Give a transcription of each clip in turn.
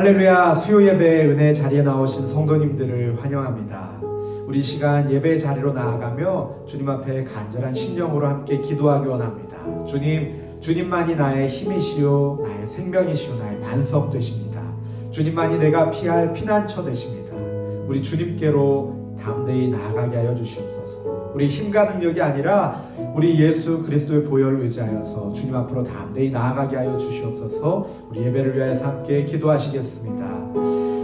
할렐루야. 수요 예배 은혜 자리에 나오신 성도님들을 환영합니다. 우리 시간 예배 자리로 나아가며 주님 앞에 간절한 심령으로 함께 기도하기 원합니다. 주님만이 나의 힘이시요 나의 생명이시요 나의 반석 되십니다. 주님만이 내가 피할 피난처 되십니다. 우리 주님께로 담대히 나아가게 하여 주시옵소서. 우리 힘과 능력이 아니라 우리 예수 그리스도의 보혈을 의지하여서 주님 앞으로 담대히 나아가게 하여 주시옵소서. 우리 예배를 위하여서 함께 기도하시겠습니다.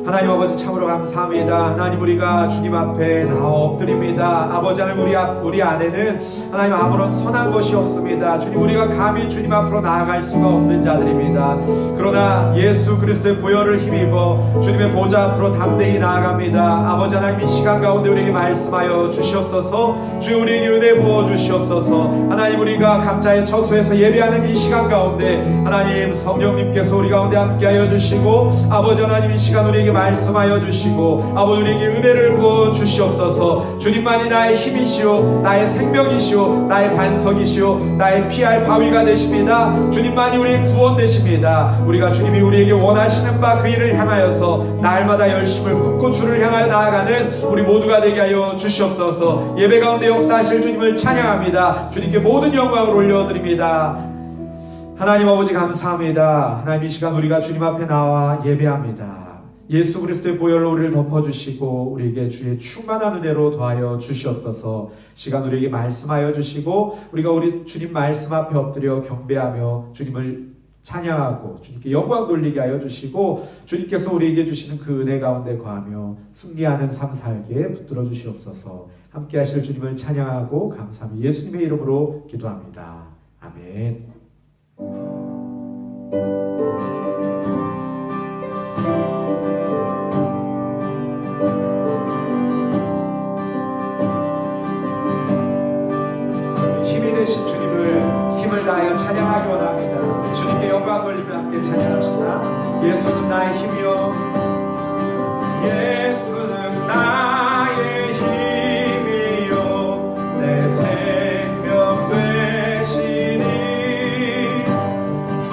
하나님 아버지 참으로 감사합니다. 하나님 우리가 주님 앞에 나와 엎드립니다. 아버지 하나님 우리 안에는 하나님 아무런 선한 것이 없습니다. 주님 우리가 감히 주님 앞으로 나아갈 수가 없는 자들입니다. 그러나 예수 그리스도의 보혈을 힘입어 주님의 보좌 앞으로 담대히 나아갑니다. 아버지 하나님 이 시간 가운데 우리에게 말씀하여 주시옵소서. 주여 우리에게 은혜 부어 주시옵소서. 하나님 우리가 각자의 처소에서 예배하는 이 시간 가운데 하나님 성령님께서 우리 가운데 함께하여 주시고 아버지 하나님 이 시간 우리에게 말씀하여 주시고 아버지 우리에게 은혜를 부어 주시옵소서. 주님만이 나의 힘이시오 나의 생명이시오 나의 반석이시오 나의 피할 바위가 되십니다. 주님만이 우리의 구원 되십니다. 우리가 주님이 우리에게 원하시는 바 그 일을 향하여서 날마다 열심을 품고 주를 향하여 나아가는 우리 모두가 되게 하여 주시옵소서. 예배 가운데 역사하실 주님을 찬양합니다. 주님께 모든 영광을 올려드립니다. 하나님 아버지 감사합니다. 하나님 이 시간 우리가 주님 앞에 나와 예배합니다. 예수 그리스도의 보혈로 우리를 덮어주시고 우리에게 주의 충만한 은혜로 더하여 주시옵소서. 시간 우리에게 말씀하여 주시고 우리가 우리 주님 말씀 앞에 엎드려 경배하며 주님을 찬양하고 주님께 영광 돌리게 하여 주시고 주님께서 우리에게 주시는 그 은혜 가운데 거하며 승리하는 삶 살게 붙들어 주시옵소서. 함께 하실 주님을 찬양하고 감사하며 예수님의 이름으로 기도합니다. 아멘. 다하여 찬양하기 원합니다. 주님께 영광 돌리며 함께 찬양합시다. 예수는 나의 힘이요 예수는 나의 힘이요 내 생명 되시니 두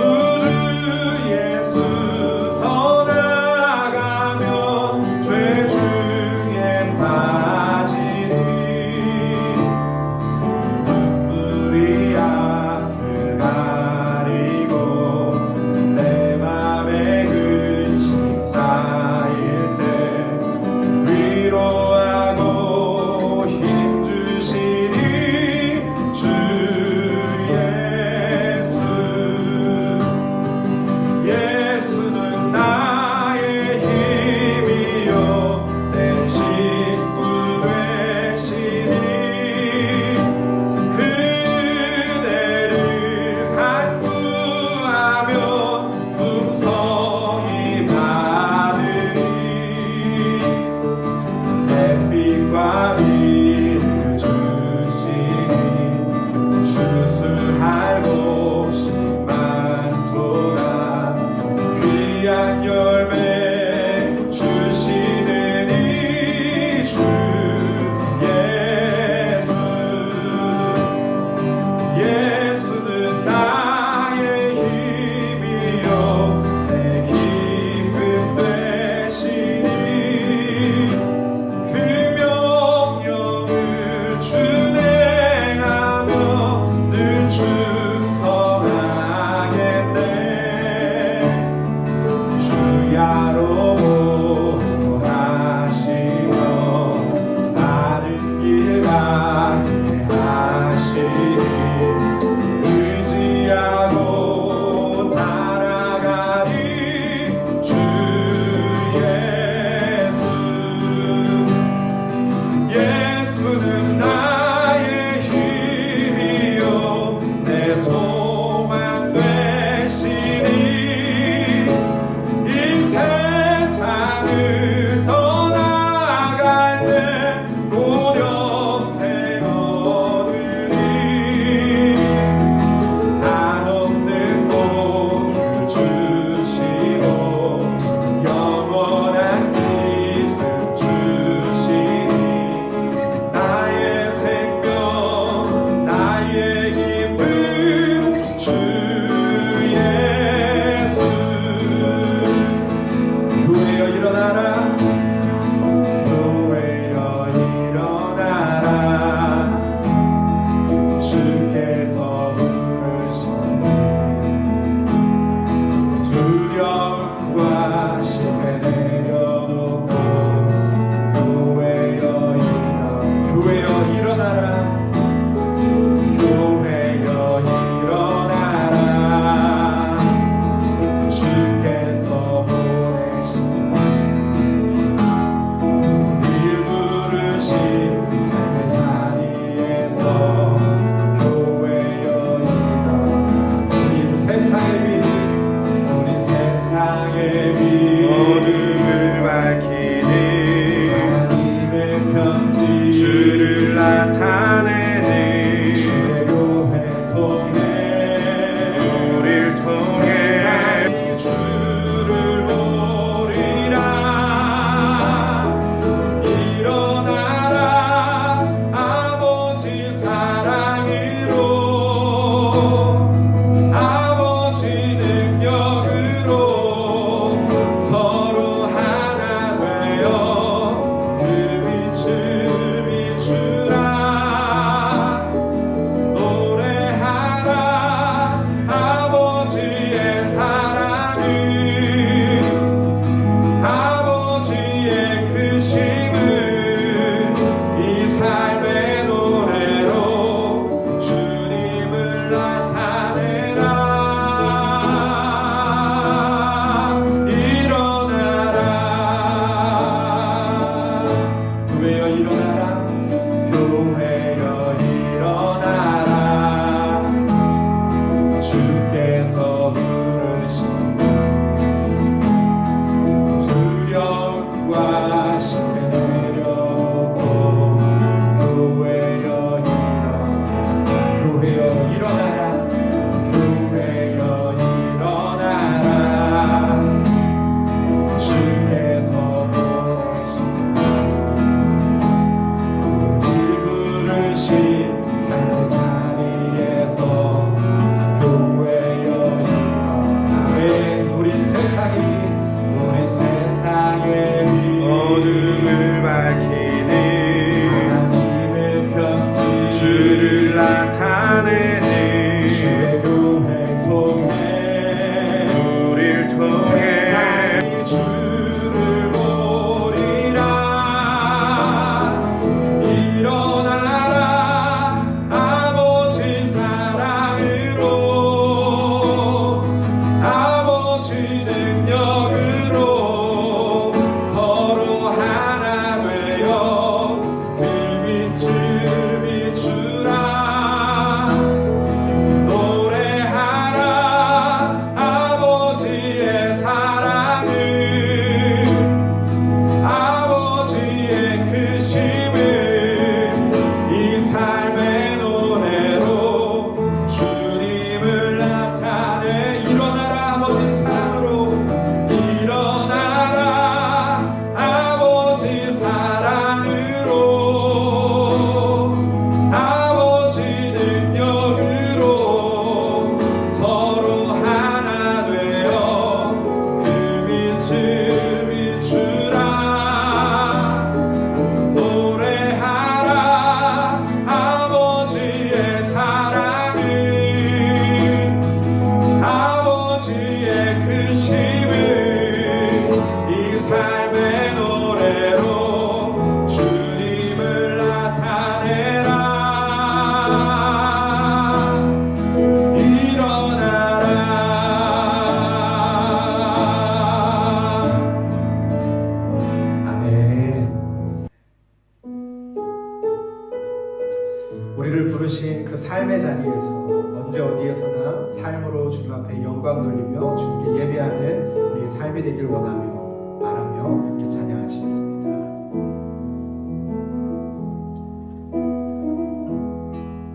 삶의 자리에서 언제 어디에서나 삶으로 주님 앞에 영광 돌리며 주님께 예배하는 우리의 삶이 되길 원하며 말하며 함께 찬양하시겠습니다.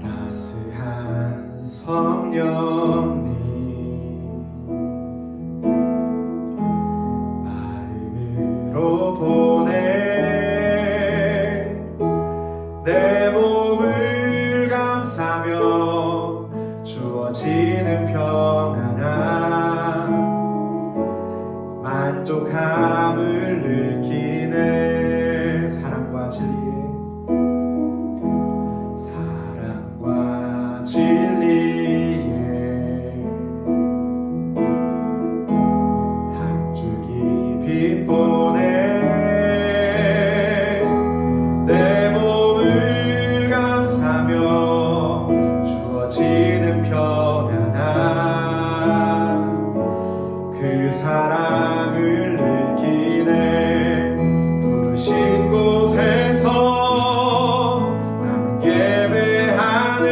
따스한 성령님 마음으로 보내 내 몸을 감싸며 주어지는 평안함 만족함을 느끼네 사랑과 진리에 한 줄기 빛 보내 내 몸을 감싸며 주어지는 평안함 그 사랑을 느끼네 부르신 곳에서 나는 예배하네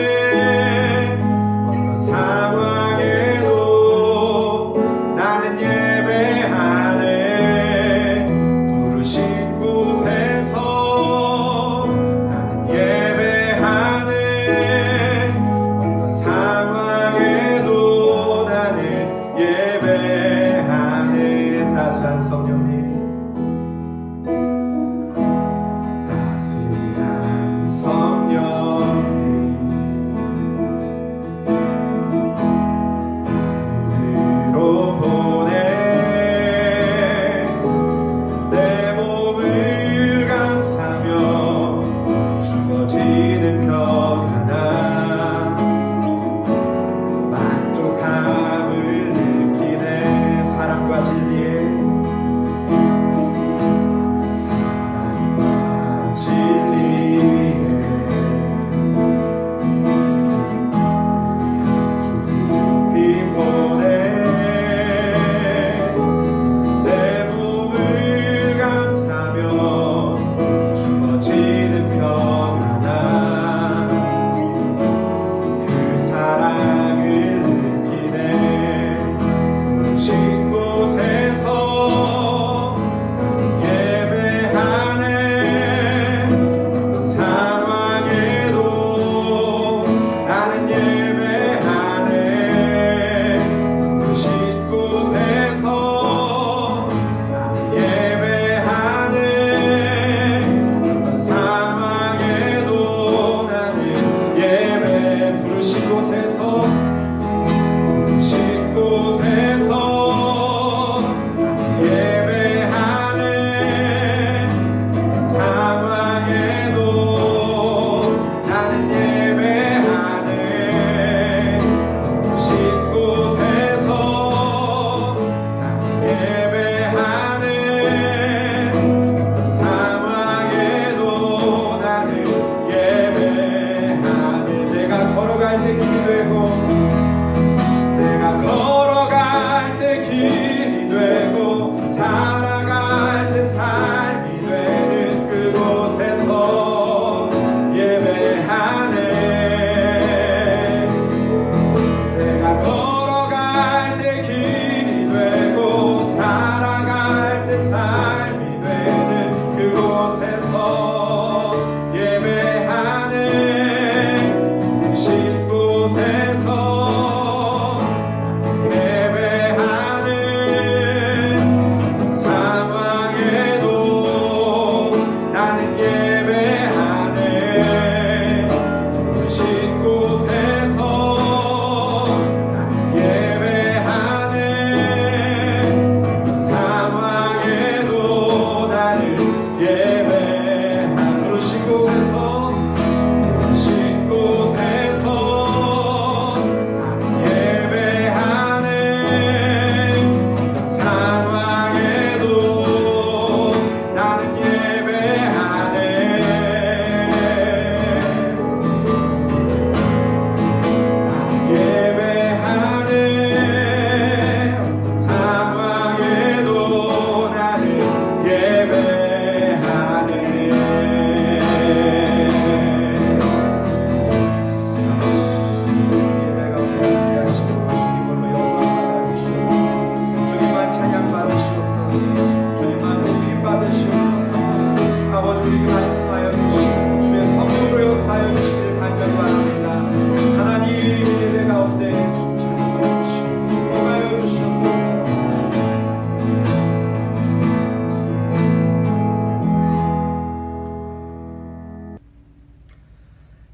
어떤 상황에도 나는 예배하네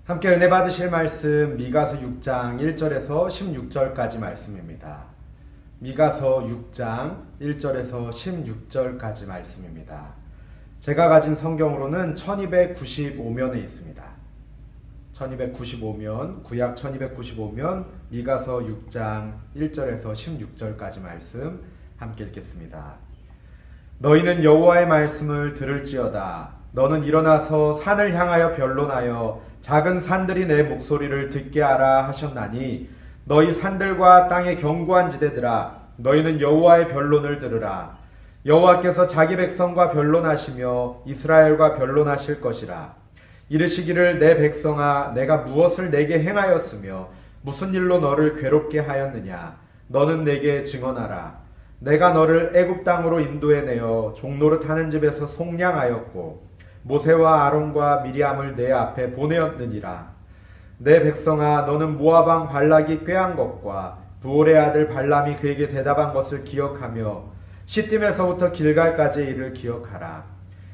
함께 은혜 받으실 말씀 미가서 6장 1절에서 16절까지 말씀입니다. 미가서 6장 1절에서 16절까지 말씀입니다. 제가 가진 성경으로는 1295면에 있습니다. 1295면, 구약 1295면 미가서 6장 1절에서 16절까지 말씀 함께 읽겠습니다. 너희는 여호와의 말씀을 들을지어다. 너는 일어나서 산을 향하여 변론하여 작은 산들이 내 목소리를 듣게 하라 하셨나니 너희 산들과 땅의 견고한 지대들아 너희는 여호와의 변론을 들으라. 여호와께서 자기 백성과 변론하시며 이스라엘과 변론하실 것이라. 이르시기를 내 백성아 내가 무엇을 내게 행하였으며 무슨 일로 너를 괴롭게 하였느냐. 너는 내게 증언하라. 내가 너를 애굽 땅으로 인도해내어 종노릇 하는 집에서 속량하였고 모세와 아론과 미리암을 내 앞에 보내었느니라. 내 백성아 너는 모압 왕 발락이 꾀한 것과 부올의 아들 발람이 그에게 대답한 것을 기억하며 시딤에서부터 길갈까지의 일을 기억하라.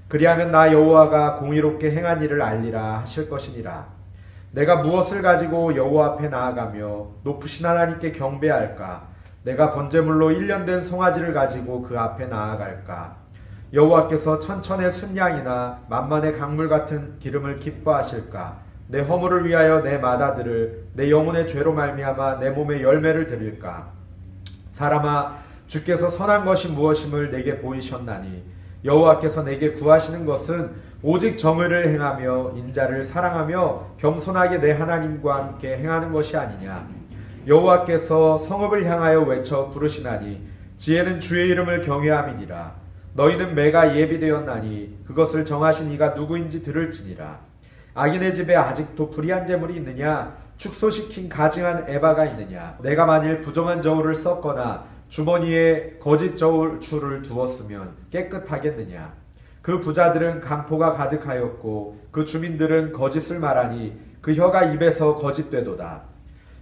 그리하면 나 여호와가 공의롭게 행한 일을 알리라 하실 것이니라. 내가 무엇을 가지고 여호와 앞에 나아가며 높으신 하나님께 경배할까? 내가 번제물로 1년 된 송아지를 가지고 그 앞에 나아갈까? 여호와께서 천천의 순양이나 만만의 강물 같은 기름을 기뻐하실까? 내 허물을 위하여 내 맏아들을 내 영혼의 죄로 말미암아 내 몸의 열매를 드릴까? 사람아 주께서 선한 것이 무엇임을 내게 보이셨나니 여호와께서 내게 구하시는 것은 오직 정의를 행하며 인자를 사랑하며 겸손하게 내 하나님과 함께 행하는 것이 아니냐. 여호와께서 성읍을 향하여 외쳐 부르시나니 지혜는 주의 이름을 경외함이니라. 너희는 매가 예비되었나니 그것을 정하신 이가 누구인지 들을지니라. 악인의 집에 아직도 불의한 재물이 있느냐? 축소시킨 가증한 에바가 있느냐? 내가 만일 부정한 저울을 썼거나 주머니에 거짓 저울추를 두었으면 깨끗하겠느냐? 그 부자들은 강포가 가득하였고 그 주민들은 거짓을 말하니 그 혀가 입에서 거짓되도다.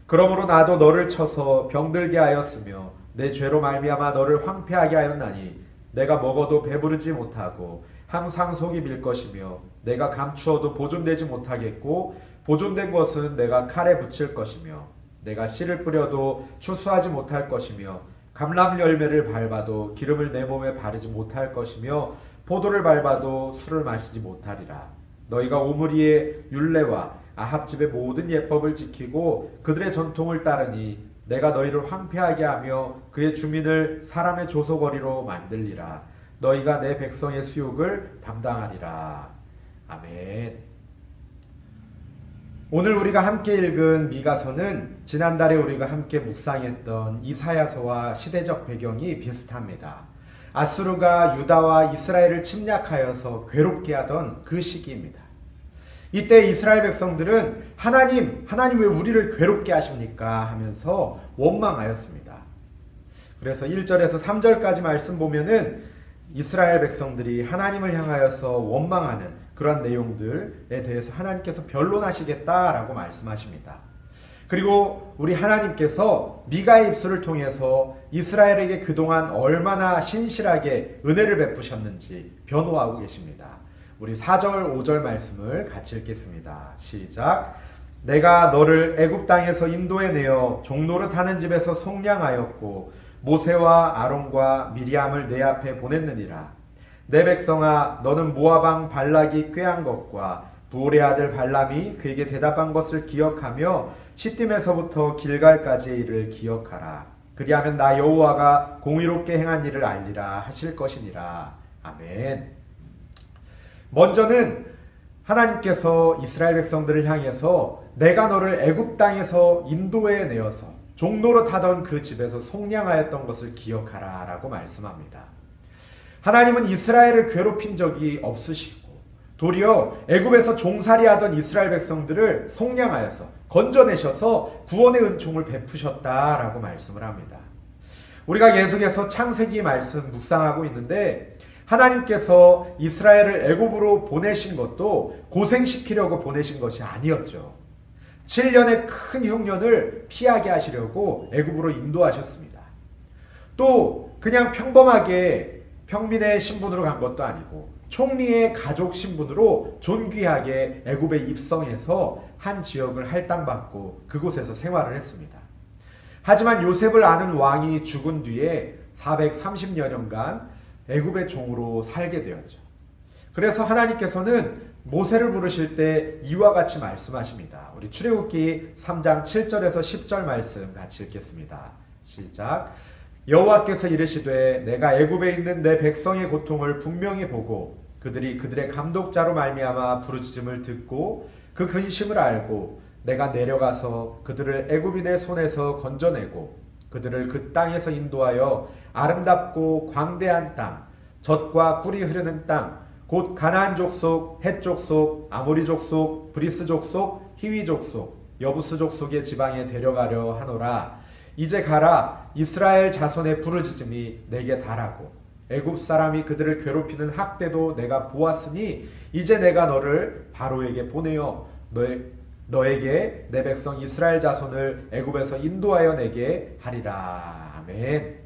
그러므로 나도 너를 쳐서 병들게 하였으며 내 죄로 말미암아 너를 황폐하게 하였나니 내가 먹어도 배부르지 못하고 항상 속이 빌 것이며 내가 감추어도 보존되지 못하겠고 보존된 것은 내가 칼에 붙일 것이며 내가 씨를 뿌려도 추수하지 못할 것이며 감람 열매를 밟아도 기름을 내 몸에 바르지 못할 것이며 포도를 밟아도 술을 마시지 못하리라. 너희가 오므리의 율례와 아합 집의 모든 예법을 지키고 그들의 전통을 따르니 내가 너희를 황폐하게 하며 그의 주민을 사람의 조소거리로 만들리라. 너희가 내 백성의 수욕을 담당하리라. 아멘. 오늘 우리가 함께 읽은 미가서는 지난달에 우리가 함께 묵상했던 이사야서와 시대적 배경이 비슷합니다. 아수르가 유다와 이스라엘을 침략하여서 괴롭게 하던 그 시기입니다. 이때 이스라엘 백성들은 하나님 왜 우리를 괴롭게 하십니까? 하면서 원망하였습니다. 그래서 1절에서 3절까지 말씀 보면은 이스라엘 백성들이 하나님을 향하여서 원망하는 그런 내용들에 대해서 하나님께서 변론하시겠다라고 말씀하십니다. 그리고 우리 하나님께서 미가의 입술을 통해서 이스라엘에게 그동안 얼마나 신실하게 은혜를 베푸셨는지 변호하고 계십니다. 우리 4절 5절 말씀을 같이 읽겠습니다. 시작. 내가 너를 애굽 땅에서 인도해내어 종노릇 하는 집에서 속량하였고 모세와 아론과 미리암을 내 앞에 보냈느니라. 내 백성아 너는 모압 왕 발락이 꾀한 것과 부올의 아들 발람이 그에게 대답한 것을 기억하며 시딤에서부터 길갈까지의 일을 기억하라. 그리하면 나 여호와가 공의롭게 행한 일을 알리라 하실 것이니라. 아멘. 먼저는 하나님께서 이스라엘 백성들을 향해서 내가 너를 애굽 땅에서 인도해 내어서 종노릇 하던 그 집에서 속량하였던 것을 기억하라 라고 말씀합니다. 하나님은 이스라엘을 괴롭힌 적이 없으시고 도리어 애굽에서 종살이하던 이스라엘 백성들을 속량하여서 건져내셔서 구원의 은총을 베푸셨다라고 말씀을 합니다. 우리가 계속해서 창세기 말씀 묵상하고 있는데 하나님께서 이스라엘을 애굽으로 보내신 것도 고생시키려고 보내신 것이 아니었죠. 7년의 큰 흉년을 피하게 하시려고 애굽으로 인도하셨습니다. 또 그냥 평범하게 평민의 신분으로 간 것도 아니고 총리의 가족 신분으로 존귀하게 애굽에 입성해서 한 지역을 할당받고 그곳에서 생활을 했습니다. 하지만 요셉을 아는 왕이 죽은 뒤에 430여 년간 애굽의 종으로 살게 되었죠. 그래서 하나님께서는 모세를 부르실 때 이와 같이 말씀하십니다. 우리 출애굽기 3장 7절에서 10절 말씀 같이 읽겠습니다. 시작. 여호와께서 이르시되 내가 애굽에 있는 내 백성의 고통을 분명히 보고 그들이 그들의 감독자로 말미암아 부르짖음을 듣고 그 근심을 알고 내가 내려가서 그들을 애굽인의 손에서 건져내고 그들을 그 땅에서 인도하여 아름답고 광대한 땅, 젖과 꿀이 흐르는 땅, 곧 가나안 족속, 헷 족속, 아모리 족속, 브리스 족속, 히위 족속, 여부스 족속의 지방에 데려가려 하노라. 이제 가라. 이스라엘 자손의 부르짖음이 내게 달하고 애굽 사람이 그들을 괴롭히는 학대도 내가 보았으니 이제 내가 너를 바로에게 보내어 너에게 내 백성 이스라엘 자손을 애굽에서 인도하여 내게 하리라. 아멘.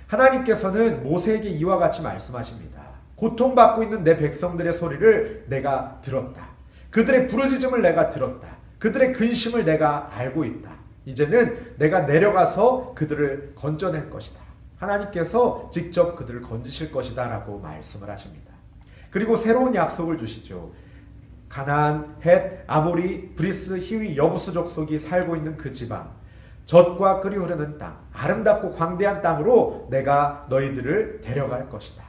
하나님께서는 모세에게 이와 같이 말씀하십니다. 고통받고 있는 내 백성들의 소리를 내가 들었다. 그들의 부르짖음을 내가 들었다. 그들의 근심을 내가 알고 있다. 이제는 내가 내려가서 그들을 건져낼 것이다. 하나님께서 직접 그들을 건지실 것이다 라고 말씀을 하십니다. 그리고 새로운 약속을 주시죠. 가나안, 헷, 아모리, 브리스, 히위, 여부스 족속이 살고 있는 그 지방, 젖과 끓이 흐르는 땅, 아름답고 광대한 땅으로 내가 너희들을 데려갈 것이다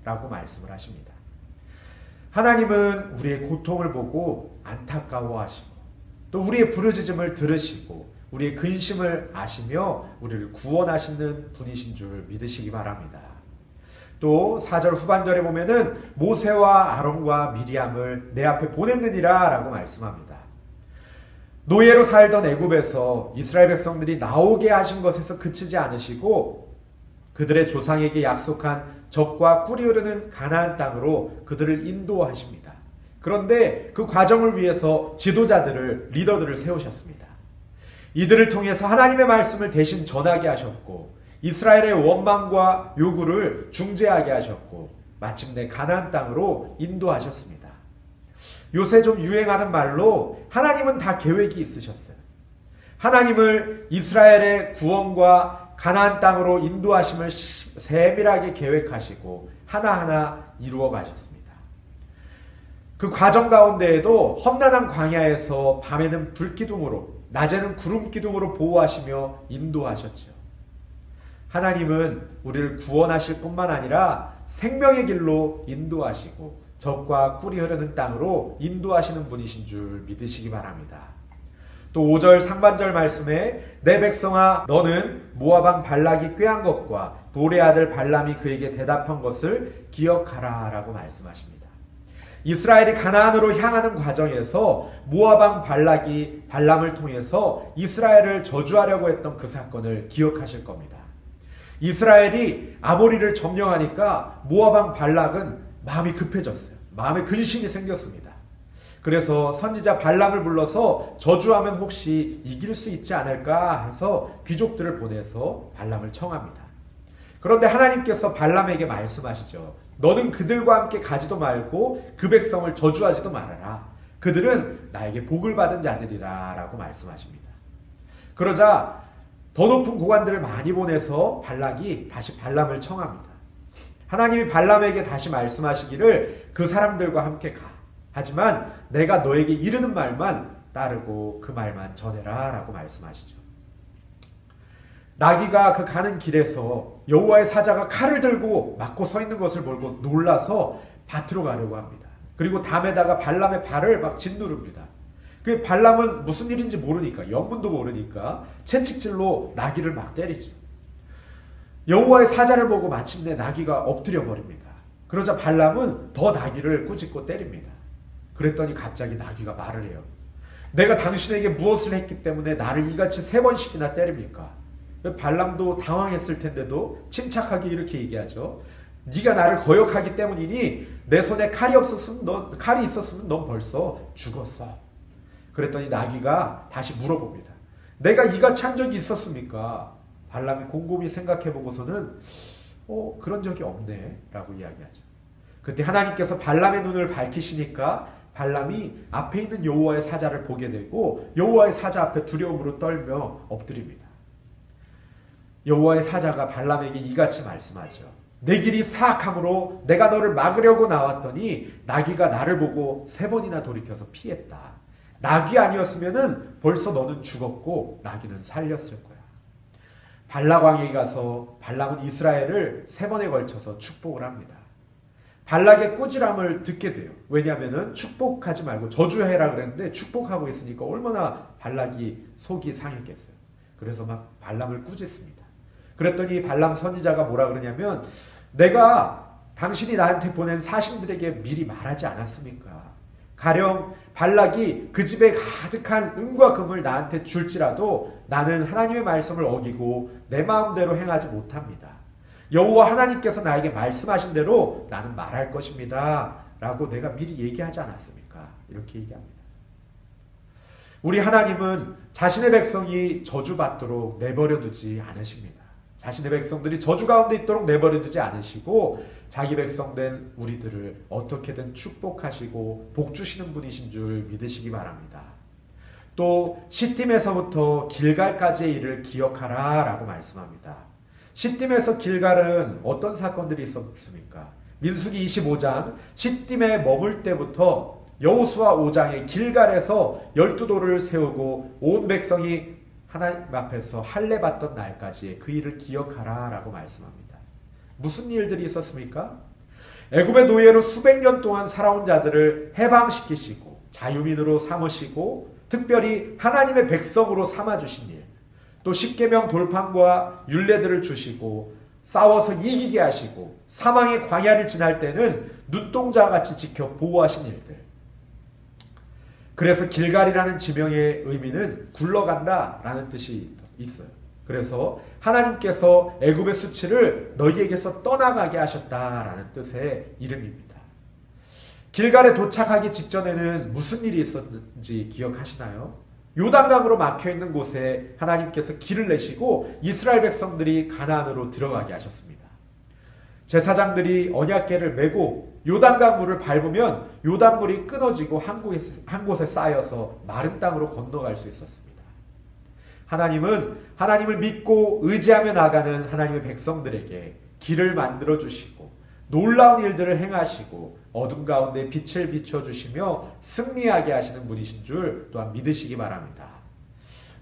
라고 말씀을 하십니다. 하나님은 우리의 고통을 보고 안타까워하시고 또 우리의 부르짖음을 들으시고 우리의 근심을 아시며 우리를 구원하시는 분이신 줄 믿으시기 바랍니다. 또 4절 후반절에 보면은 모세와 아론과 미리암을 내 앞에 보냈느니라 라고 말씀합니다. 노예로 살던 애굽에서 이스라엘 백성들이 나오게 하신 것에서 그치지 않으시고 그들의 조상에게 약속한 젖과 꿀이 흐르는 가나안 땅으로 그들을 인도하십니다. 그런데 그 과정을 위해서 지도자들을, 리더들을 세우셨습니다. 이들을 통해서 하나님의 말씀을 대신 전하게 하셨고 이스라엘의 원망과 요구를 중재하게 하셨고 마침내 가나안 땅으로 인도하셨습니다. 요새 좀 유행하는 말로 하나님은 다 계획이 있으셨어요. 하나님을 이스라엘의 구원과 가나안 땅으로 인도하심을 세밀하게 계획하시고 하나하나 이루어 가셨습니다. 그 과정 가운데에도 험난한 광야에서 밤에는 불기둥으로 낮에는 구름기둥으로 보호하시며 인도하셨죠. 하나님은 우리를 구원하실 뿐만 아니라 생명의 길로 인도하시고 젖과 꿀이 흐르는 땅으로 인도하시는 분이신 줄 믿으시기 바랍니다. 또 5절 상반절 말씀에 내 백성아 너는 모압 왕 발락이 꾀한 것과 볼의 아들 발람이 그에게 대답한 것을 기억하라 라고 말씀하십니다. 이스라엘이 가나안으로 향하는 과정에서 모압 왕 발락이 발람을 통해서 이스라엘을 저주하려고 했던 그 사건을 기억하실 겁니다. 이스라엘이 아모리를 점령하니까 모압 왕 발락은 마음이 급해졌어요. 마음에 근심이 생겼습니다. 그래서 선지자 발람을 불러서 저주하면 혹시 이길 수 있지 않을까 해서 귀족들을 보내서 발람을 청합니다. 그런데 하나님께서 발람에게 말씀하시죠. 너는 그들과 함께 가지도 말고 그 백성을 저주하지도 말아라. 그들은 나에게 복을 받은 자들이라 라고 말씀하십니다. 그러자 더 높은 고관들을 많이 보내서 발락이 다시 발람을 청합니다. 하나님이 발람에게 다시 말씀하시기를 그 사람들과 함께 가. 하지만 내가 너에게 이르는 말만 따르고 그 말만 전해라 라고 말씀하시죠. 나귀가 그 가는 길에서 여호와의 사자가 칼을 들고 막고 서 있는 것을 보고 놀라서 밭으로 가려고 합니다. 그리고 담에다가 발람의 발을 막 짓누릅니다. 그 발람은 무슨 일인지 모르니까, 영문도 모르니까 채찍질로 나귀를 막 때리죠. 여호와의 사자를 보고 마침내 나귀가 엎드려 버립니다. 그러자 발람은 더 나귀를 꾸짖고 때립니다. 그랬더니 갑자기 나귀가 말을 해요. 내가 당신에게 무엇을 했기 때문에 나를 이같이 3번씩이나 때립니까? 발람도 당황했을 텐데도 침착하게 이렇게 얘기하죠. 네가 나를 거역하기 때문이니 내 손에 칼이 있었으면 넌 벌써 죽었어. 그랬더니 나귀가 다시 물어봅니다. 내가 이같이 한 적이 있었습니까? 발람이 곰곰이 생각해보고서는 그런 적이 없네 라고 이야기하죠. 그때 하나님께서 발람의 눈을 밝히시니까 발람이 앞에 있는 여호와의 사자를 보게 되고 여호와의 사자 앞에 두려움으로 떨며 엎드립니다. 여호와의 사자가 발람에게 이같이 말씀하죠. 내 길이 사악함으로 내가 너를 막으려고 나왔더니 나귀가 나를 보고 3번이나 돌이켜서 피했다. 나귀 아니었으면 벌써 너는 죽었고 나귀는 살렸을 거야. 발락왕에게 가서 발락은 이스라엘을 3번에 걸쳐서 축복을 합니다. 발락의 꾸지람을 듣게 돼요. 왜냐하면 축복하지 말고 저주해라 그랬는데 축복하고 있으니까 얼마나 발락이 속이 상했겠어요. 그래서 막 발람을 꾸짖습니다. 그랬더니 발람 선지자가 뭐라 그러냐면 내가 당신이 나한테 보낸 사신들에게 미리 말하지 않았습니까? 가령 발락이 그 집에 가득한 은과 금을 나한테 줄지라도 나는 하나님의 말씀을 어기고 내 마음대로 행하지 못합니다. 여호와 하나님께서 나에게 말씀하신 대로 나는 말할 것입니다. 라고 내가 미리 얘기하지 않았습니까? 이렇게 얘기합니다. 우리 하나님은 자신의 백성이 저주받도록 내버려 두지 않으십니다. 자신의 백성들이 저주 가운데 있도록 내버려 두지 않으시고 자기 백성된 우리들을 어떻게든 축복하시고 복 주시는 분이신 줄 믿으시기 바랍니다. 또 시딤에서부터 길갈까지의 일을 기억하라 라고 말씀합니다. 시딤에서 길갈은 어떤 사건들이 있었습니까? 민수기 25장 시딤에 머물 때부터 여호수아 5장의 길갈에서 12돌을 세우고 온 백성이 하나님 앞에서 할례 받던 날까지 그 일을 기억하라 라고 말씀합니다. 무슨 일들이 있었습니까? 애굽의 노예로 수백 년 동안 살아온 자들을 해방시키시고 자유민으로 삼으시고 특별히 하나님의 백성으로 삼아주신 일, 또 십계명 돌판과 율례들을 주시고 싸워서 이기게 하시고 사망의 광야를 지날 때는 눈동자와 같이 지켜 보호하신 일들. 그래서 길갈이라는 지명의 의미는 굴러간다 라는 뜻이 있어요. 그래서 하나님께서 애굽의 수치를 너희에게서 떠나가게 하셨다라는 뜻의 이름입니다. 길갈에 도착하기 직전에는 무슨 일이 있었는지 기억하시나요? 요단강으로 막혀있는 곳에 하나님께서 길을 내시고 이스라엘 백성들이 가나안으로 들어가게 하셨습니다. 제사장들이 언약궤를 메고 요단강 물을 밟으면 요단물이 끊어지고 한 곳에 쌓여서 마른 땅으로 건너갈 수 있었습니다. 하나님은 하나님을 믿고 의지하며 나가는 하나님의 백성들에게 길을 만들어 주시고 놀라운 일들을 행하시고 어둠 가운데 빛을 비춰주시며 승리하게 하시는 분이신 줄 또한 믿으시기 바랍니다.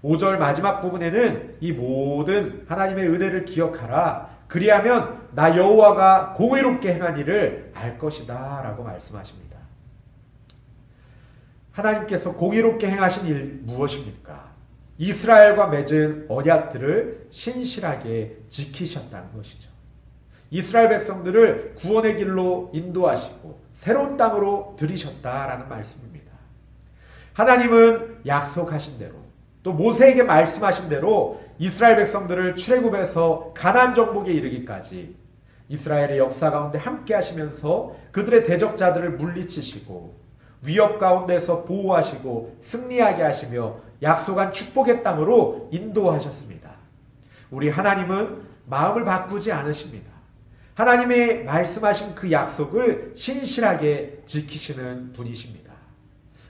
5절 마지막 부분에는 이 모든 하나님의 은혜를 기억하라. 그리하면 나 여호와가 공의롭게 행한 일을 알 것이다 라고 말씀하십니다. 하나님께서 공의롭게 행하신 일 무엇입니까? 이스라엘과 맺은 언약들을 신실하게 지키셨다는 것이죠. 이스라엘 백성들을 구원의 길로 인도하시고 새로운 땅으로 들이셨다라는 말씀입니다. 하나님은 약속하신 대로 또 모세에게 말씀하신 대로 이스라엘 백성들을 출애굽에서 가나안 정복에 이르기까지 이스라엘의 역사 가운데 함께 하시면서 그들의 대적자들을 물리치시고 위협 가운데서 보호하시고 승리하게 하시며 약속한 축복의 땅으로 인도하셨습니다. 우리 하나님은 마음을 바꾸지 않으십니다. 하나님의 말씀하신 그 약속을 신실하게 지키시는 분이십니다.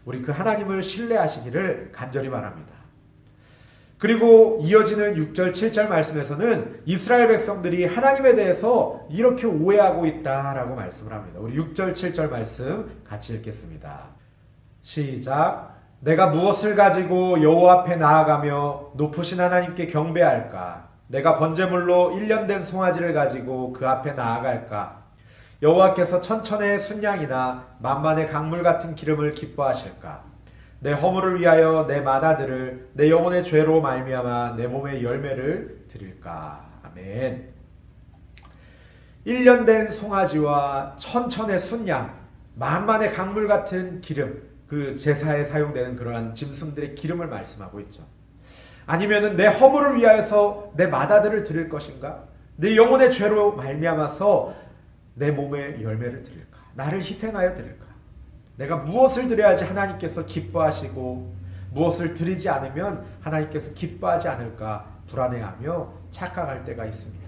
우리 그 하나님을 신뢰하시기를 간절히 바랍니다. 그리고 이어지는 6절, 7절 말씀에서는 이스라엘 백성들이 하나님에 대해서 이렇게 오해하고 있다라고 말씀을 합니다. 우리 6절, 7절 말씀 같이 읽겠습니다. 시작. 내가 무엇을 가지고 여호와 앞에 나아가며 높으신 하나님께 경배할까? 내가 번제물로 1년 된 송아지를 가지고 그 앞에 나아갈까? 여호와께서 천천의 순양이나 만만의 강물 같은 기름을 기뻐하실까? 내 허물을 위하여 내 맏아들을 내 영혼의 죄로 말미암아 내 몸의 열매를 드릴까? 아멘. 1년 된 송아지와 천천의 순양, 만만의 강물 같은 기름, 그 제사에 사용되는 그러한 짐승들의 기름을 말씀하고 있죠. 아니면은 내 허물을 위하여서 내 맏아들을 드릴 것인가? 내 영혼의 죄로 말미암아서 내 몸의 열매를 드릴까? 나를 희생하여 드릴까? 내가 무엇을 드려야지 하나님께서 기뻐하시고 무엇을 드리지 않으면 하나님께서 기뻐하지 않을까 불안해하며 착각할 때가 있습니다.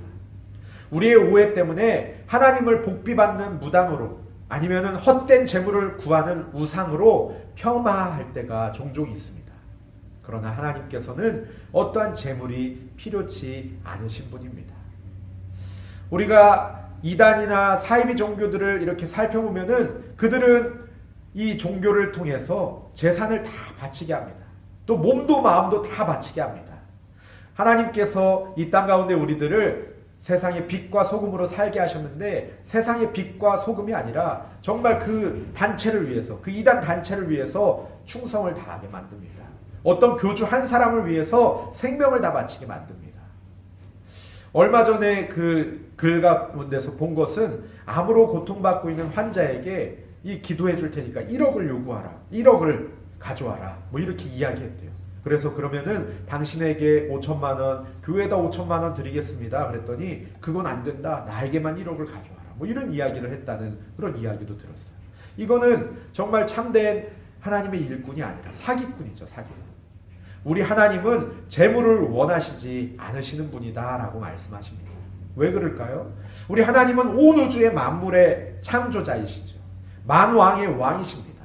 우리의 오해 때문에 하나님을 복비받는 무당으로 아니면 헛된 재물을 구하는 우상으로 폄하할 때가 종종 있습니다. 그러나 하나님께서는 어떠한 재물이 필요치 않으신 분입니다. 우리가 이단이나 사이비 종교들을 이렇게 살펴보면은 그들은 이 종교를 통해서 재산을 다 바치게 합니다. 또 몸도 마음도 다 바치게 합니다. 하나님께서 이 땅 가운데 우리들을 세상의 빛과 소금으로 살게 하셨는데 세상의 빛과 소금이 아니라 정말 그 단체를 위해서, 그 이단 단체를 위해서 충성을 다하게 만듭니다. 어떤 교주 한 사람을 위해서 생명을 다 바치게 만듭니다. 얼마 전에 그 글 가운데서 본 것은 암으로 고통받고 있는 환자에게 이 기도해 줄 테니까 1억을 요구하라. 1억을 가져와라. 뭐 이렇게 이야기했대요. 그래서 그러면은 당신에게 5천만 원, 교회에다 5천만 원 드리겠습니다. 그랬더니 그건 안 된다. 나에게만 1억을 가져와라. 뭐 이런 이야기를 했다는 그런 이야기도 들었어요. 이거는 정말 참된 하나님의 일꾼이 아니라 사기꾼이죠. 사기꾼. 우리 하나님은 재물을 원하시지 않으시는 분이다라고 말씀하십니다. 왜 그럴까요? 우리 하나님은 온 우주의 만물의 창조자이시죠. 만왕의 왕이십니다.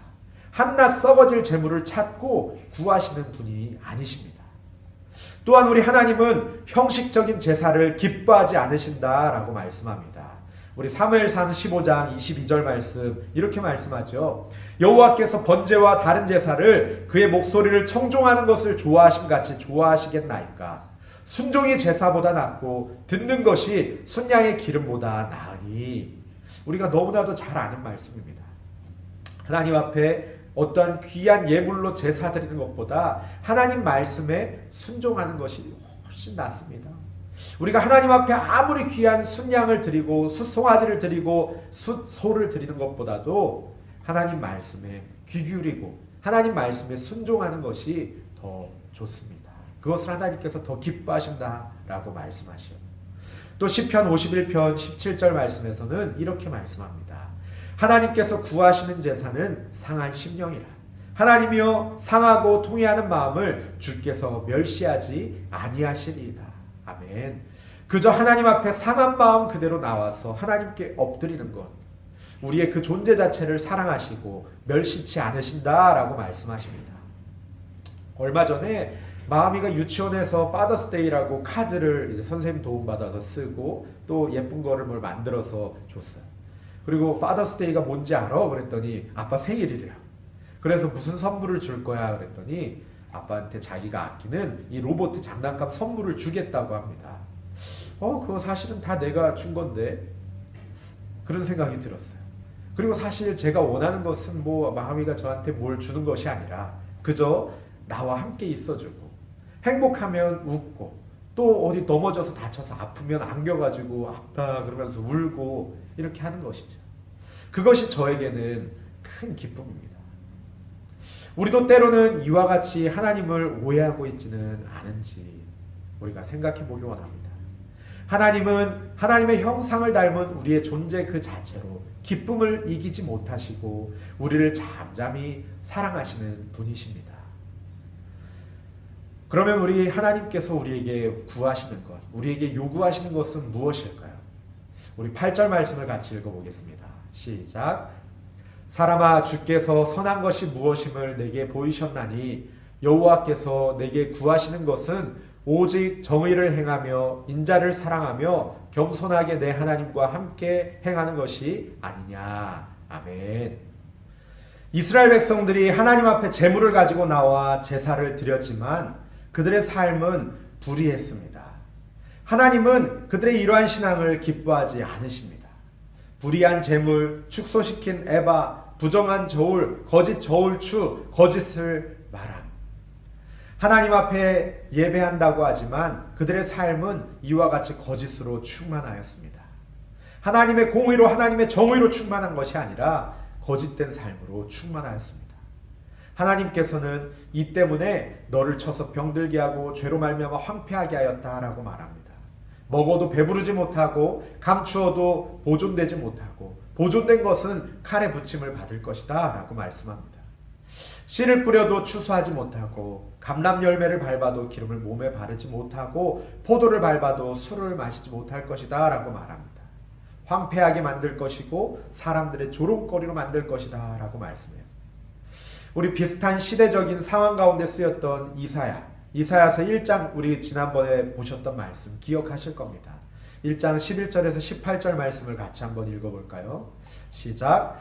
한낱 썩어질 재물을 찾고 구하시는 분이 아니십니다. 또한 우리 하나님은 형식적인 제사를 기뻐하지 않으신다라고 말씀합니다. 우리 사무엘상 15장 22절 말씀 이렇게 말씀하죠. 여호와께서 번제와 다른 제사를 그의 목소리를 청종하는 것을 좋아하심 같이 좋아하시겠나이까. 순종이 제사보다 낫고 듣는 것이 순양의 기름보다 나으니. 우리가 너무나도 잘 아는 말씀입니다. 하나님 앞에 어떠한 귀한 예물로 제사 드리는 것보다 하나님 말씀에 순종하는 것이 훨씬 낫습니다. 우리가 하나님 앞에 아무리 귀한 순양을 드리고 숫송아지를 드리고 숫소를 드리는 것보다도 하나님 말씀에 귀 기울이고 하나님 말씀에 순종하는 것이 더 좋습니다. 그것을 하나님께서 더 기뻐하신다라고 말씀하시요. 또 시편 51편 17절 말씀에서는 이렇게 말씀합니다. 하나님께서 구하시는 제사는 상한 심령이라. 하나님이여 상하고 통회하는 마음을 주께서 멸시하지 아니하시리이다. 아멘. 그저 하나님 앞에 상한 마음 그대로 나와서 하나님께 엎드리는 것, 우리의 그 존재 자체를 사랑하시고 멸시치 않으신다라고 말씀하십니다. 얼마 전에 마음이가 유치원에서 파더스데이라고 카드를 이제 선생님 도움받아서 쓰고 또 예쁜 거를 뭘 만들어서 줬어요. 그리고 파더스데이가 뭔지 알아? 그랬더니 아빠 생일이래요. 그래서 무슨 선물을 줄 거야? 그랬더니 아빠한테 자기가 아끼는 이 로봇 장난감 선물을 주겠다고 합니다. 그거 사실은 다 내가 준 건데 그런 생각이 들었어요. 그리고 사실 제가 원하는 것은 뭐 마음이가 저한테 뭘 주는 것이 아니라 그저 나와 함께 있어주고 행복하면 웃고 또 어디 넘어져서 다쳐서 아프면 안겨가지고 아파 그러면서 울고 이렇게 하는 것이죠. 그것이 저에게는 큰 기쁨입니다. 우리도 때로는 이와 같이 하나님을 오해하고 있지는 않은지 우리가 생각해 보기 원합니다. 하나님은 하나님의 형상을 닮은 우리의 존재 그 자체로 기쁨을 이기지 못하시고 우리를 잠잠히 사랑하시는 분이십니다. 그러면 우리 하나님께서 우리에게 구하시는 것, 우리에게 요구하시는 것은 무엇일까요? 우리 8절 말씀을 같이 읽어보겠습니다. 시작. 사람아 주께서 선한 것이 무엇임을 내게 보이셨나니 여호와께서 내게 구하시는 것은 오직 정의를 행하며 인자를 사랑하며 겸손하게 내 하나님과 함께 행하는 것이 아니냐. 아멘. 이스라엘 백성들이 하나님 앞에 제물을 가지고 나와 제사를 드렸지만 그들의 삶은 불의했습니다. 하나님은 그들의 이러한 신앙을 기뻐하지 않으십니다. 불의한 제물, 축소시킨 에바, 부정한 저울, 거짓 저울추, 거짓을 말함. 하나님 앞에 예배한다고 하지만 그들의 삶은 이와 같이 거짓으로 충만하였습니다. 하나님의 공의로 하나님의 정의로 충만한 것이 아니라 거짓된 삶으로 충만하였습니다. 하나님께서는 이 때문에 너를 쳐서 병들게 하고 죄로 말미암아 황폐하게 하였다라고 말합니다. 먹어도 배부르지 못하고 감추어도 보존되지 못하고 보존된 것은 칼에 붙임을 받을 것이다 라고 말씀합니다. 씨를 뿌려도 추수하지 못하고 감람 열매를 밟아도 기름을 몸에 바르지 못하고 포도를 밟아도 술을 마시지 못할 것이다 라고 말합니다. 황폐하게 만들 것이고 사람들의 조롱거리로 만들 것이다 라고 말씀해요. 우리 비슷한 시대적인 상황 가운데 쓰였던 이사야서 1장, 우리 지난번에 보셨던 말씀 기억하실 겁니다. 1장 11절에서 18절 말씀을 같이 한번 읽어볼까요? 시작.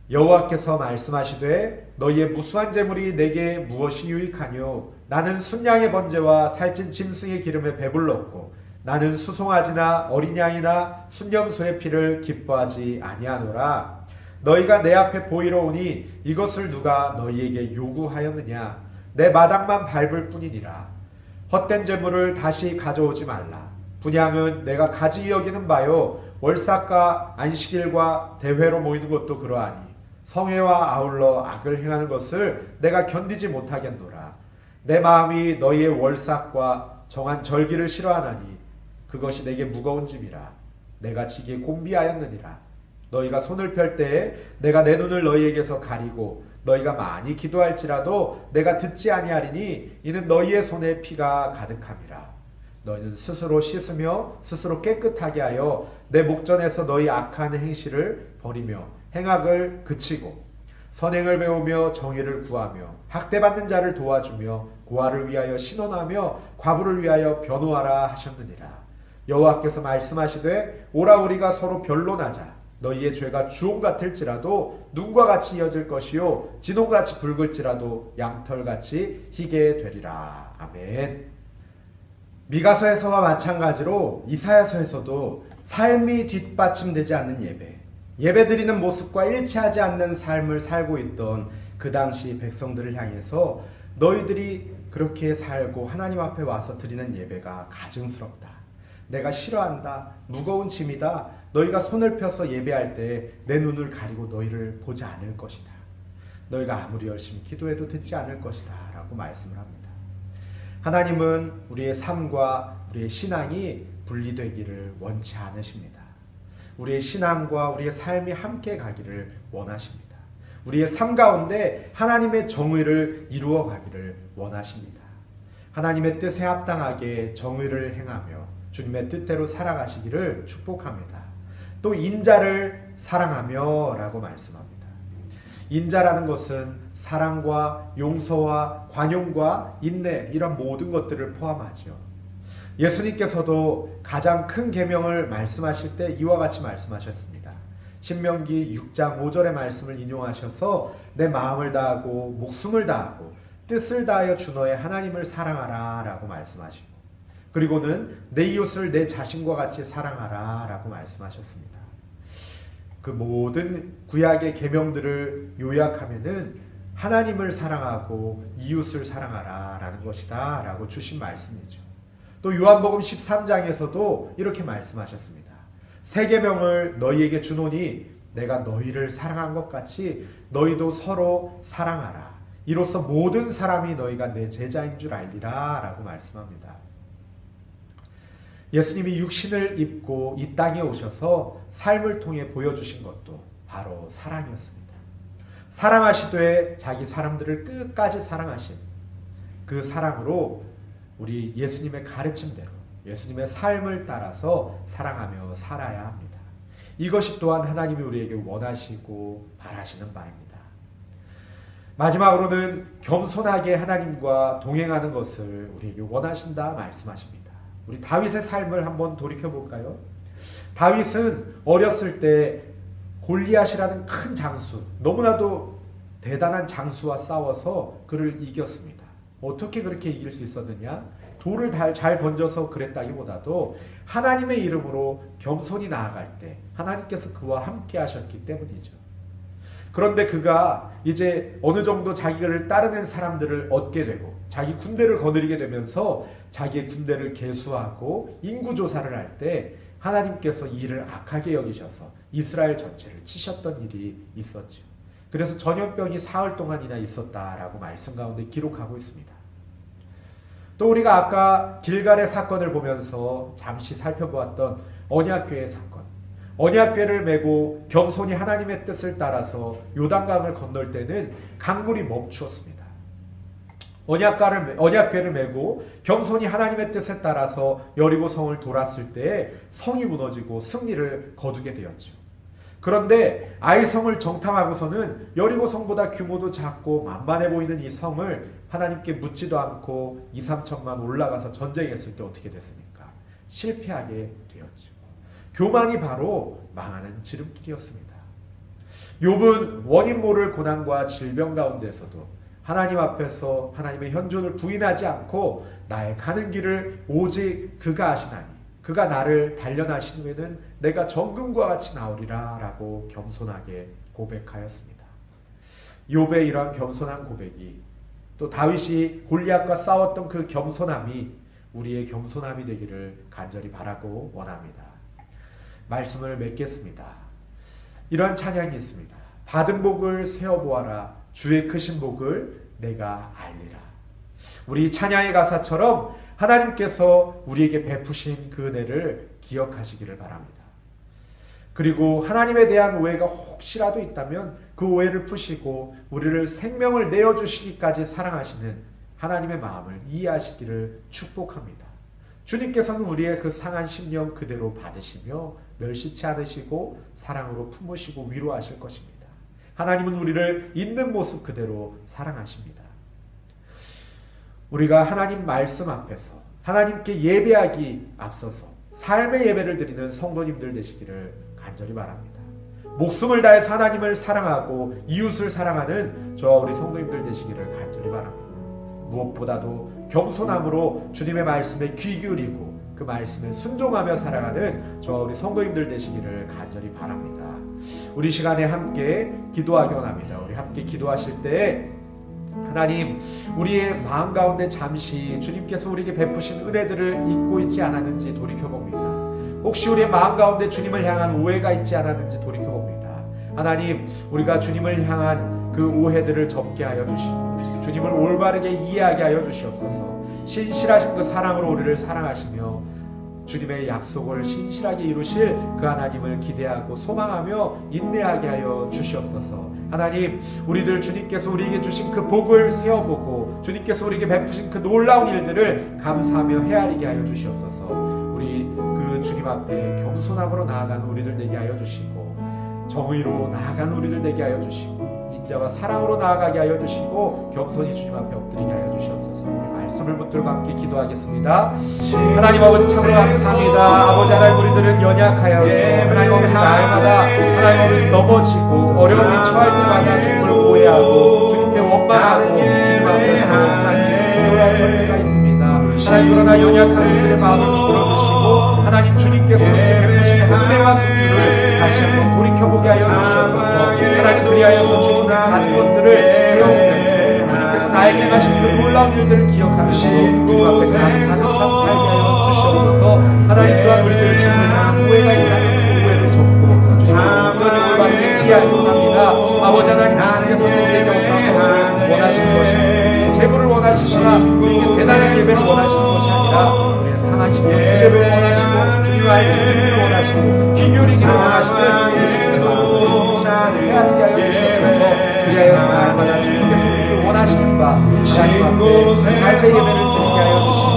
여호와께서 말씀하시되 너희의 무수한 재물이 내게 무엇이 유익하뇨? 나는 순양의 번제와 살찐 짐승의 기름에 배불렀고 나는 수송아지나 어린 양이나 순염소의 피를 기뻐하지 아니하노라. 너희가 내 앞에 보이러 오니 이것을 누가 너희에게 요구하였느냐? 내 마당만 밟을 뿐이니라. 헛된 재물을 다시 가져오지 말라. 분향은 내가 가지 여기는 바요 월삭과 안식일과 대회로 모이는 것도 그러하니 성회와 아울러 악을 행하는 것을 내가 견디지 못하겠노라. 내 마음이 너희의 월삭과 정한 절기를 싫어하나니 그것이 내게 무거운 짐이라. 내가 지기에 곤비하였느니라. 너희가 손을 펼 때에 내가 내 눈을 너희에게서 가리고 너희가 많이 기도할지라도 내가 듣지 아니하리니 이는 너희의 손에 피가 가득함이라. 너희는 스스로 씻으며 스스로 깨끗하게 하여 내 목전에서 너희 악한 행실을 버리며 행악을 그치고 선행을 배우며 정의를 구하며 학대받는 자를 도와주며 고아를 위하여 신원하며 과부를 위하여 변호하라 하셨느니라. 여호와께서 말씀하시되 오라 우리가 서로 변론하자. 너희의 죄가 주홍 같을지라도 눈과 같이 이어질 것이요 진홍같이 붉을지라도 양털같이 희게 되리라. 아멘. 미가서에서와 마찬가지로 이사야서에서도 삶이 뒷받침되지 않는 예배드리는 모습과 일치하지 않는 삶을 살고 있던 그 당시 백성들을 향해서 너희들이 그렇게 살고 하나님 앞에 와서 드리는 예배가 가증스럽다. 내가 싫어한다. 무거운 짐이다. 너희가 손을 펴서 예배할 때 내 눈을 가리고 너희를 보지 않을 것이다. 너희가 아무리 열심히 기도해도 듣지 않을 것이다 라고 말씀을 합니다. 하나님은 우리의 삶과 우리의 신앙이 분리되기를 원치 않으십니다. 우리의 신앙과 우리의 삶이 함께 가기를 원하십니다. 우리의 삶 가운데 하나님의 정의를 이루어 가기를 원하십니다. 하나님의 뜻에 합당하게 정의를 행하며 주님의 뜻대로 살아가시기를 축복합니다. 또 인자를 사랑하며 라고 말씀합니다. 인자라는 것은 사랑과 용서와 관용과 인내 이런 모든 것들을 포함하죠. 예수님께서도 가장 큰 계명을 말씀하실 때 이와 같이 말씀하셨습니다. 신명기 6장 5절의 말씀을 인용하셔서 내 마음을 다하고 목숨을 다하고 뜻을 다하여 주 너의 하나님을 사랑하라 라고 말씀하시고 그리고는 내 이웃을 내 자신과 같이 사랑하라 라고 말씀하셨습니다. 그 모든 구약의 계명들을 요약하면은 하나님을 사랑하고 이웃을 사랑하라 라는 것이다 라고 주신 말씀이죠. 또 요한복음 13장에서도 이렇게 말씀하셨습니다. 새 계명을 너희에게 주노니 내가 너희를 사랑한 것 같이 너희도 서로 사랑하라. 이로써 모든 사람이 너희가 내 제자인 줄 알리라 라고 말씀합니다. 예수님이 육신을 입고 이 땅에 오셔서 삶을 통해 보여주신 것도 바로 사랑이었습니다. 사랑하시되 자기 사람들을 끝까지 사랑하신 그 사랑으로 우리 예수님의 가르침대로 예수님의 삶을 따라서 사랑하며 살아야 합니다. 이것이 또한 하나님이 우리에게 원하시고 바라시는 바입니다. 마지막으로는 겸손하게 하나님과 동행하는 것을 우리에게 원하신다 말씀하십니다. 우리 다윗의 삶을 한번 돌이켜볼까요? 다윗은 어렸을 때 골리앗이라는 큰 장수, 너무나도 대단한 장수와 싸워서 그를 이겼습니다. 어떻게 그렇게 이길 수 있었느냐? 돌을 잘 던져서 그랬다기보다도 하나님의 이름으로 겸손히 나아갈 때 하나님께서 그와 함께 하셨기 때문이죠. 그런데 그가 이제 어느 정도 자기를 따르는 사람들을 얻게 되고 자기 군대를 거느리게 되면서 자기의 군대를 계수하고 인구조사를 할 때 하나님께서 이 일을 악하게 여기셔서 이스라엘 전체를 치셨던 일이 있었죠. 그래서 전염병이 사흘 동안이나 있었다라고 말씀 가운데 기록하고 있습니다. 또 우리가 아까 길갈의 사건을 보면서 잠시 살펴보았던 언약궤의 사건. 언약궤를 메고 겸손히 하나님의 뜻을 따라서 요단강을 건널 때는 강물이 멈추었습니다. 언약궤를 메고 겸손히 하나님의 뜻에 따라서 여리고 성을 돌았을 때 성이 무너지고 승리를 거두게 되었죠. 그런데 아이성을 정탐하고서는 여리고 성보다 규모도 작고 만만해 보이는 이 성을 하나님께 묻지도 않고 2, 3천만 올라가서 전쟁했을 때 어떻게 됐습니까? 실패하게 되었죠. 교만이 바로 망하는 지름길이었습니다. 욥은 원인 모를 고난과 질병 가운데서도 하나님 앞에서 하나님의 현존을 부인하지 않고 나의 가는 길을 오직 그가 아시나니 그가 나를 단련하신 후에는 내가 정금과 같이 나오리라 라고 겸손하게 고백하였습니다. 욥의 이러한 겸손한 고백이 또 다윗이 골리앗과 싸웠던 그 겸손함이 우리의 겸손함이 되기를 간절히 바라고 원합니다. 말씀을 맺겠습니다. 이러한 찬양이 있습니다. 받은 복을 세어보아라. 주의 크신 복을 내가 알리라. 우리 찬양의 가사처럼 하나님께서 우리에게 베푸신 그 은혜를 기억하시기를 바랍니다. 그리고 하나님에 대한 오해가 혹시라도 있다면 그 오해를 푸시고 우리를 생명을 내어주시기까지 사랑하시는 하나님의 마음을 이해하시기를 축복합니다. 주님께서는 우리의 그 상한 심령 그대로 받으시며 멸시치 않으시고 사랑으로 품으시고 위로하실 것입니다. 하나님은 우리를 있는 모습 그대로 사랑하십니다. 우리가 하나님 말씀 앞에서 하나님께 예배하기 앞서서 삶의 예배를 드리는 성도님들 되시기를 간절히 바랍니다. 목숨을 다해서 하나님을 사랑하고 이웃을 사랑하는 저와 우리 성도님들 되시기를 간절히 바랍니다. 무엇보다도 겸손함으로 주님의 말씀에 귀 기울이고 그 말씀에 순종하며 살아가는 저와 우리 성도님들 되시기를 간절히 바랍니다. 우리 시간에 함께 기도하기 원합니다. 우리 함께 기도하실 때 하나님, 우리의 마음 가운데 잠시 주님께서 우리에게 베푸신 은혜들을 잊고 있지 않았는지 돌이켜봅니다. 혹시 우리의 마음 가운데 주님을 향한 오해가 있지 않았는지 돌이켜봅니다. 하나님, 우리가 주님을 향한 그 오해들을 접게 하여 주시고 주님을 올바르게 이해하게 하여 주시옵소서. 신실하신 그 사랑으로 우리를 사랑하시며 주님의 약속을 신실하게 이루실 그 하나님을 기대하고 소망하며 인내하게 하여 주시옵소서. 하나님, 우리들 주님께서 우리에게 주신 그 복을 세어보고 주님께서 우리에게 베푸신 그 놀라운 일들을 감사하며 헤아리게 하여 주시옵소서. 우리 그 주님 앞에 겸손함으로 나아가는 우리들 되게 하여 주시고 정의로 나아가는 우리들 되게 하여 주시고 인자와 사랑으로 나아가게 하여 주시고 겸손히 주님 앞에 엎드리게 하여 주시옵소서. 우리 말씀을 붙들고 함께 기도하겠습니다. 하나님 아버지 참으로 감사합니다. 아버지 하나님, 우리들은 연약하여서 하나님 아버지 날마다 하나님 아버지 넘어지고 어려움이 처할 때마다 주님을 오해하고 주님께 원망하고 주님 앞에서 하나님 돌아설 때가 있습니다. 하나님, 그러나 연약한 우리들의 마음을 붙들어주시고 하나님 주님께서 우리에게 베푸신 은혜와 긍휼을 다시 한번 돌이켜보게 하여 주시옵소서. 하나님, 그리하여서 주님의 가는 것들을 세워보면서 주님께서 나에게 하신 그 놀라운 일들을 기억하면서 주님 앞에 감사하는 삶 살게 하여 주시옵소서. 하나님 또한 우리들 주님을 향한 오해가 있다면 그 오해를 접고 주님을 온전히 올바르게 이해하기 원합니다. 아버지 하나님, 주님께서 우리에게 어떤 것을 원하시는 것입니다. 재물을 원하시거나 우리에게 대단한 예배를 원하시는 것이 아니라 우리의 상한 심령 그대로 원하시고 주님의 말씀 듣기를 원하시고 귀 기울이기를 원하시는 그 주님의 마음을 헤아리게 하여 주시옵소서. 그리하여서 날마다 주님께서 우리를 원하시는 바 하나님 앞에 삶의 예배를 드리게 하여 주시고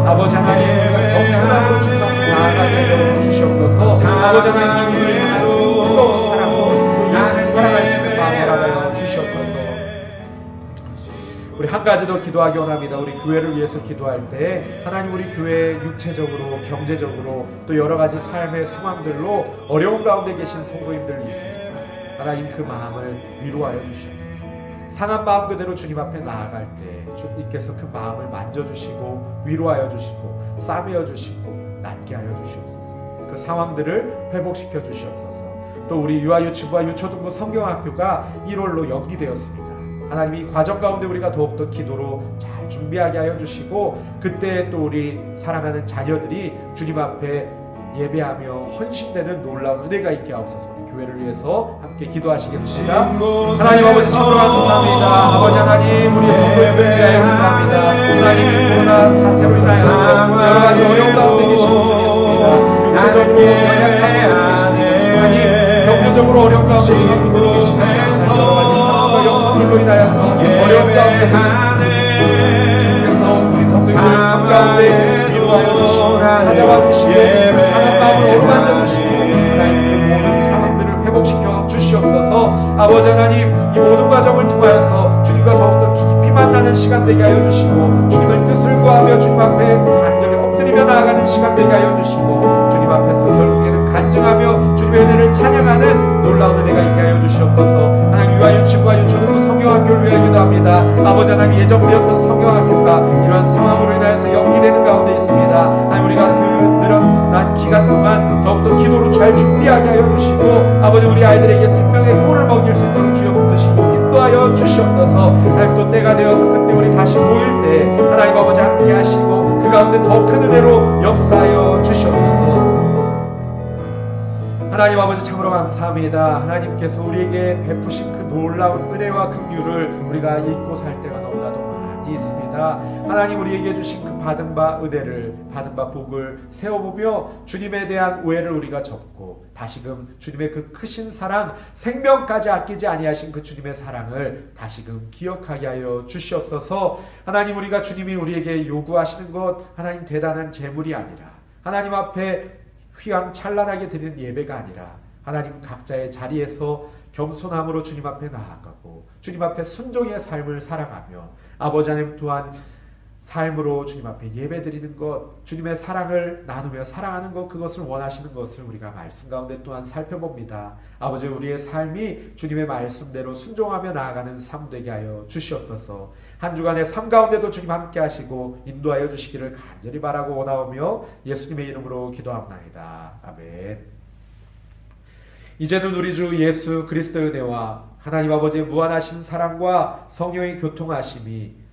아버지 하나님, 우리가 겸손함으로 주님 앞에 나아가게 하여 주시옵소서. 아버지 하나님, 주님을 향한 뜨거운 사랑으로 또 이웃을 사랑할 수 있는 마음을 알아여 주시옵소서. 우리 한 가지 더 기도하기 원합니다. 우리 교회를 위해서 기도할 때 하나님, 우리 교회 육체적으로 경제적으로 또 여러 가지 삶의 상황들로 어려운 가운데 계신 성도님들 있습니다. 하나님, 그 마음을 위로하여 주시옵소서. 상한 마음 그대로 주님 앞에 나아갈 때 주님께서 그 마음을 만져주시고 위로하여 주시고 싸매어 주시고 낫게 하여 주시옵소서. 그 상황들을 회복시켜 주시옵소서. 또 우리 유아유치부와 유초등부 성경학교가 1월로 연기되었습니다. 하나님, 이 과정 가운데 우리가 더욱더 기도로 잘 준비하게 하여 주시고 그때 또 우리 사랑하는 자녀들이 주님 앞에 예배하며 헌신되는 놀라운 은혜가 있게 하옵소서. 우리 교회를 위해서 함께 기도하시겠습니다. 하나님 아버지 참으로 감사합니다. 아버지 하나님, 우리 성도님들 위하여 기도합니다. 하나님, 코로나 사태로 인하여서 여러 가지 어려운 가운데 계신 분들이 있습니다. 육체적으로 연약한 분들이 계시니 참으로 어려운 가운데 영혼들로 인하여서 어려운 가운데 주님께서 우리 성도들 삶 가운데 위로하여 주시고 찾아와 주시고 상한 마음을 어루만져 주시고 하나님 모든 상황들을 회복시켜 주시옵소서. 아버지 하나님, 이 모든 과정을 통하여서 주님과 더욱더 깊이 만나는 시간 되게 하여 주시고 주님의 뜻을 구하며 주님 앞에 간절히 엎드리며 나아가는 시간 되게 하여 주시고 주님 앞에서 결국에는 간증하며 주님의 은혜를 찬양하는 놀라운 은혜가 있게 하여 주시옵소서. 하나님, 유아 유치부와 유초등부 성경학교를 위해 기도합니다. 아버지 하나님, 예정되었던 성경학교가 이러한 상황으로 인하여서 연기되는 가운데 있습니다. 하나님, 우리가 그 늘어난 기간 동안 더욱더 기도로 잘 준비하게 하여 주시고 아버지, 우리 아이들에게 생명의 꿀을 먹일 수 있도록 주여 붙드시고 인도하여 주시옵소서. 하나님, 또 때가 되어서 그때 우리 다시 모일 때 하나님 아버지 함께 하시고 그 가운데 더 큰 은혜로 역사하여 주시옵소서. 하나님 아버지, 참으로 감사합니다. 하나님께서 우리에게 베푸신 그 놀라운 은혜와 긍휼을 우리가 잊고 살 때가 너무나도 많이 있습니다. 하나님, 우리에게 주신 그 받은 바 은혜를, 받은 바 복을 세워보며 주님에 대한 오해를 우리가 접고 다시금 주님의 그 크신 사랑, 생명까지 아끼지 아니하신 그 주님의 사랑을 다시금 기억하게 하여 주시옵소서. 하나님, 우리가 주님이 우리에게 요구하시는 것 하나님 대단한 재물이 아니라 하나님 앞에 휘황찬란하게 드리는 예배가 아니라 하나님 각자의 자리에서 겸손함으로 주님 앞에 나아가고 주님 앞에 순종의 삶을 살아가며 아버지 하나님 또한 삶으로 주님 앞에 예배드리는 것, 주님의 사랑을 나누며 사랑하는 것, 그것을 원하시는 것을 우리가 말씀 가운데 또한 살펴봅니다. 아버지, 우리의 삶이 주님의 말씀대로 순종하며 나아가는 삶 되게 하여 주시옵소서. 한 주간의 삶 가운데도 주님 함께 하시고 인도하여 주시기를 간절히 바라고 원하오며 예수님의 이름으로 기도합나이다. 아멘. 이제는 우리 주 예수 그리스도의 은혜와 하나님 아버지의 무한하신 사랑과 성령의 교통하심이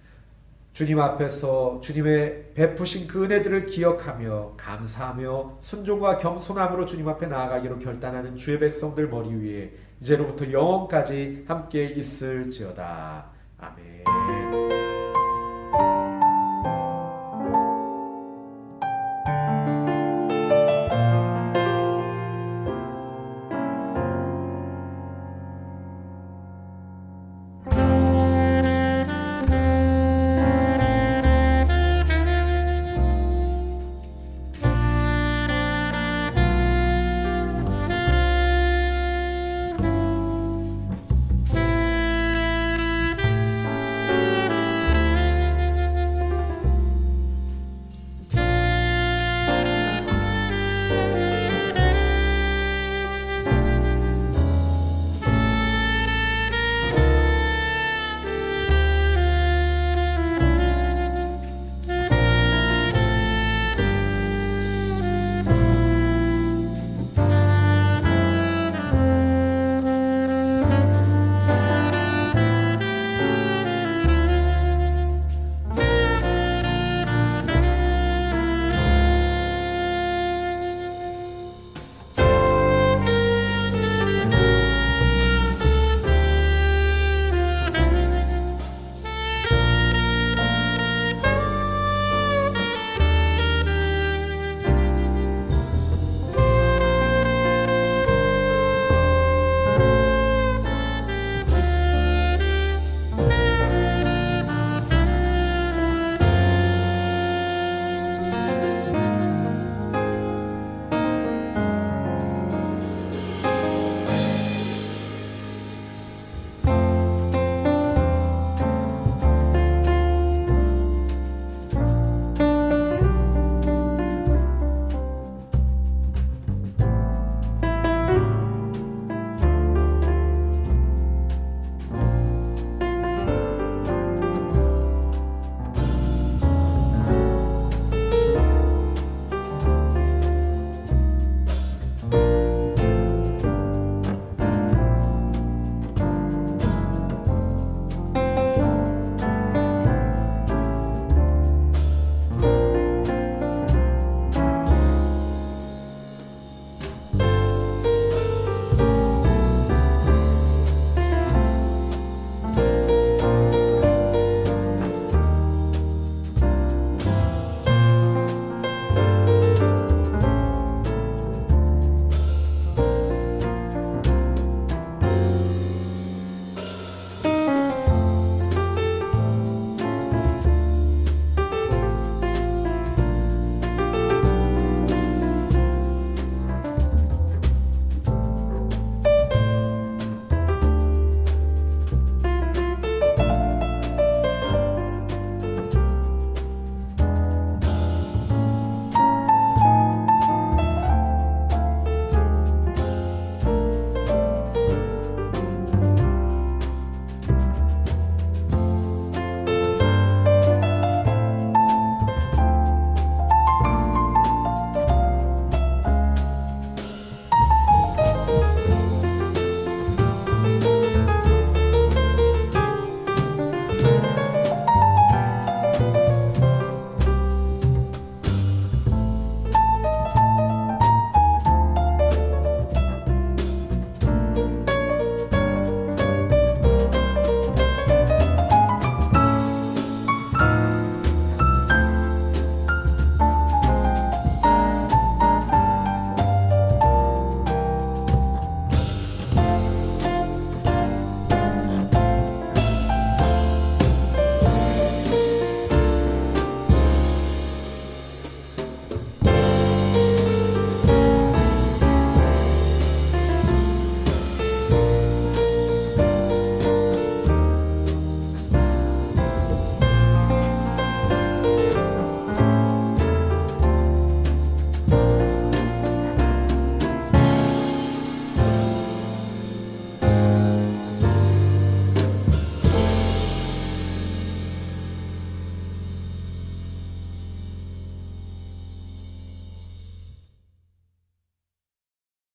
주님 앞에서 주님의 베푸신 그 은혜들을 기억하며 감사하며 순종과 겸손함으로 주님 앞에 나아가기로 결단하는 주의 백성들 머리 위에 이제로부터 영원까지 함께 있을지어다. 아멘.